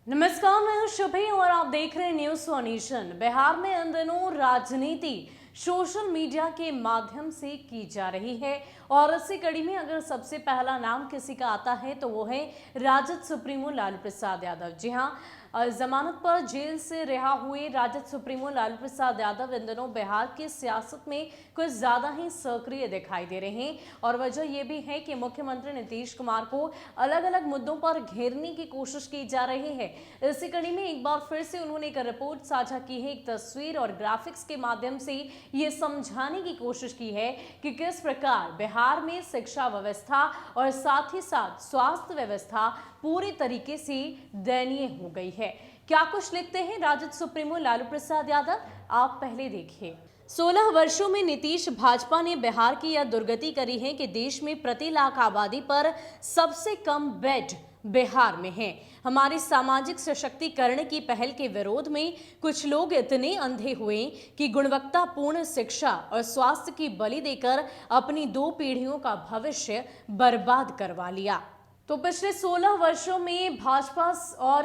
नमस्कार, मैं हूं शुभी और आप देख रहे हैं न्यूज वन नेशन। बिहार में इन दिनों राजनीति सोशल मीडिया के माध्यम से की जा रही है और इसी कड़ी में अगर सबसे पहला नाम किसी का आता है तो वो है राजद सुप्रीमो लालू प्रसाद यादव। जी हां, जमानत पर जेल से रिहा हुए राजद सुप्रीमो लालू प्रसाद यादव इन दिनों बिहार की सियासत में कुछ ज्यादा ही सक्रिय दिखाई दे रहे हैं और वजह यह भी है कि मुख्यमंत्री नीतीश कुमार को अलग अलग मुद्दों पर घेरने की कोशिश की जा रही है। इसी कड़ी में एक बार फिर से उन्होंने एक रिपोर्ट साझा की है। एक तस्वीर और ग्राफिक्स के माध्यम से ये समझाने की कोशिश की है कि किस प्रकार बिहार में शिक्षा व्यवस्था और साथ ही साथ स्वास्थ्य व्यवस्था पूरी तरीके से दयनीय हो गई है। क्या कुछ लिखते हैं राजद सुप्रीमो लालू प्रसाद यादव, आप पहले देखिए। 16 वर्षों में नीतीश भाजपा ने बिहार की यह दुर्गति करी है कि देश में प्रति लाख आबादी पर सबसे कम बेड बिहार में है। हमारी सामाजिक सशक्तिकरण की पहल के विरोध में कुछ लोग इतने अंधे हुए कि गुणवत्तापूर्ण शिक्षा और स्वास्थ्य की बलि देकर अपनी 2 पीढ़ियों का भविष्य बर्बाद करवा लिया। तो पिछले 16 वर्षों में भाजपा और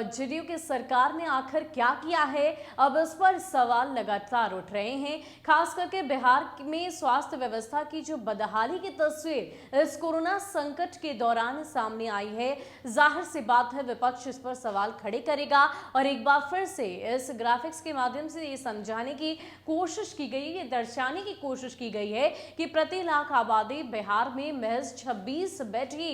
जेडीयू की सरकार ने आखिर क्या किया है, अब इस पर सवाल लगातार उठ रहे हैं। खास करके बिहार में स्वास्थ्य व्यवस्था की जो बदहाली की तस्वीर इस कोरोना संकट के दौरान सामने आई है, जाहिर सी बात है विपक्ष इस पर सवाल खड़े करेगा और एक बार फिर से इस ग्राफिक्स के माध्यम से ये समझाने की कोशिश की गई, ये दर्शाने की कोशिश की गई है कि प्रति लाख आबादी बिहार में महज 26 बेड ही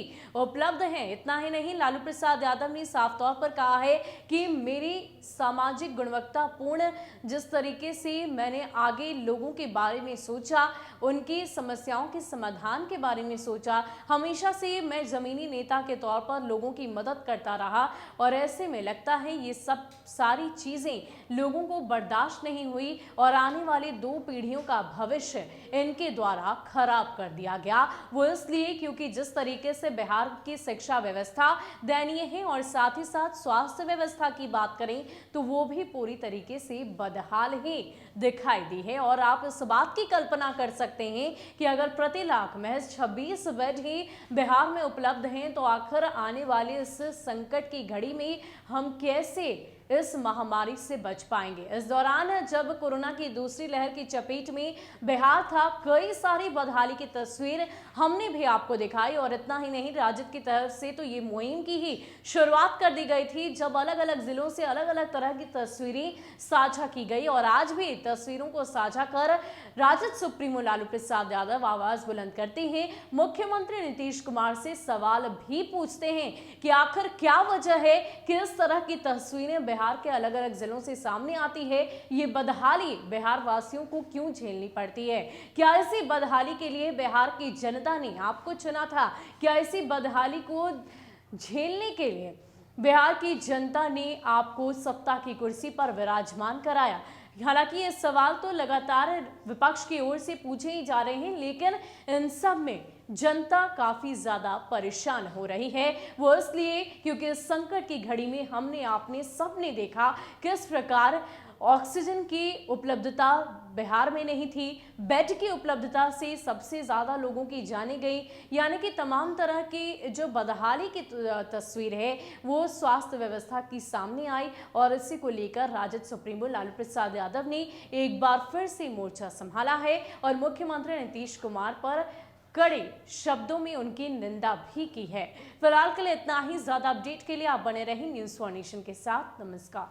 उपलब्ध हैं। इतना ही नहीं, लालू प्रसाद यादव ने साफ तौर पर कहा है कि मेरी सामाजिक गुणवत्तापूर्ण जिस तरीके से मैंने आगे लोगों के बारे में सोचा, उनकी समस्याओं के समाधान के बारे में सोचा, हमेशा से मैं जमीनी नेता के तौर पर लोगों की मदद करता रहा और ऐसे में लगता है ये सब सारी चीजें लोगों को बर्दाश्त नहीं हुई और आने वाली 2 पीढ़ियों का भविष्य इनके द्वारा खराब कर दिया गया। वो इसलिए क्योंकि जिस तरीके से बिहार की शिक्षा व्यवस्था दयनीय है और साथ ही साथ स्वास्थ्य व्यवस्था की बात करें तो वो भी पूरी तरीके से बदहाल ही दिखाई दी है। और आप इस बात की कल्पना कर सकते हैं कि अगर प्रति लाख महज 26 बेड ही बिहार में उपलब्ध हैं तो आखिर आने वाले इस संकट की घड़ी में हम कैसे इस महामारी से बच पाएंगे। इस दौरान जब कोरोना की दूसरी लहर की चपेट में बिहार था, कई सारी बदहाली की तस्वीर हमने भी आपको दिखाई और इतना ही नहीं, राजद की तरफ से तो ये मुहिम की ही शुरुआत कर दी गई थी जब अलग अलग जिलों से अलग अलग तरह की तस्वीरें साझा की गई और आज भी तस्वीरों को साझा कर राजद सुप्रीमो लालू प्रसाद यादव आवाज बुलंद करते हैं। मुख्यमंत्री नीतीश कुमार से सवाल भी पूछते हैं कि आखिर क्या वजह है कि इस तरह की तस्वीरें बिहार के अलग अलग जिलों से सामने आती है। ये बदहाली बिहार वासियों को क्यों झेलनी पड़ती है? क्या इसी बदहाली के लिए बिहार की जनता ने आपको चुना था? क्या इसी बदहाली को झेलने के लिए बिहार की जनता ने आपको सत्ता की कुर्सी पर विराजमान कराया? हालांकि ये सवाल तो लगातार विपक्ष की ओर से पूछे ही जा रहे हैं, लेकिन इन सब में जनता काफी ज्यादा परेशान हो रही है। वो इसलिए क्योंकि इस संकट की घड़ी में हमने आपने सबने देखा किस प्रकार ऑक्सीजन की उपलब्धता बिहार में नहीं थी, बेड की उपलब्धता से सबसे ज्यादा लोगों की जाने गई, यानी कि तमाम तरह की जो बदहाली की तस्वीर है वो स्वास्थ्य व्यवस्था की सामने आई और इसी को लेकर राजद सुप्रीमो लालू प्रसाद यादव ने एक बार फिर से मोर्चा संभाला है और मुख्यमंत्री नीतीश कुमार पर कड़े शब्दों में उनकी निंदा भी की है। फिलहाल के लिए इतना ही। ज्यादा अपडेट के लिए आप बने रहें न्यूज वन नेशन के साथ। नमस्कार।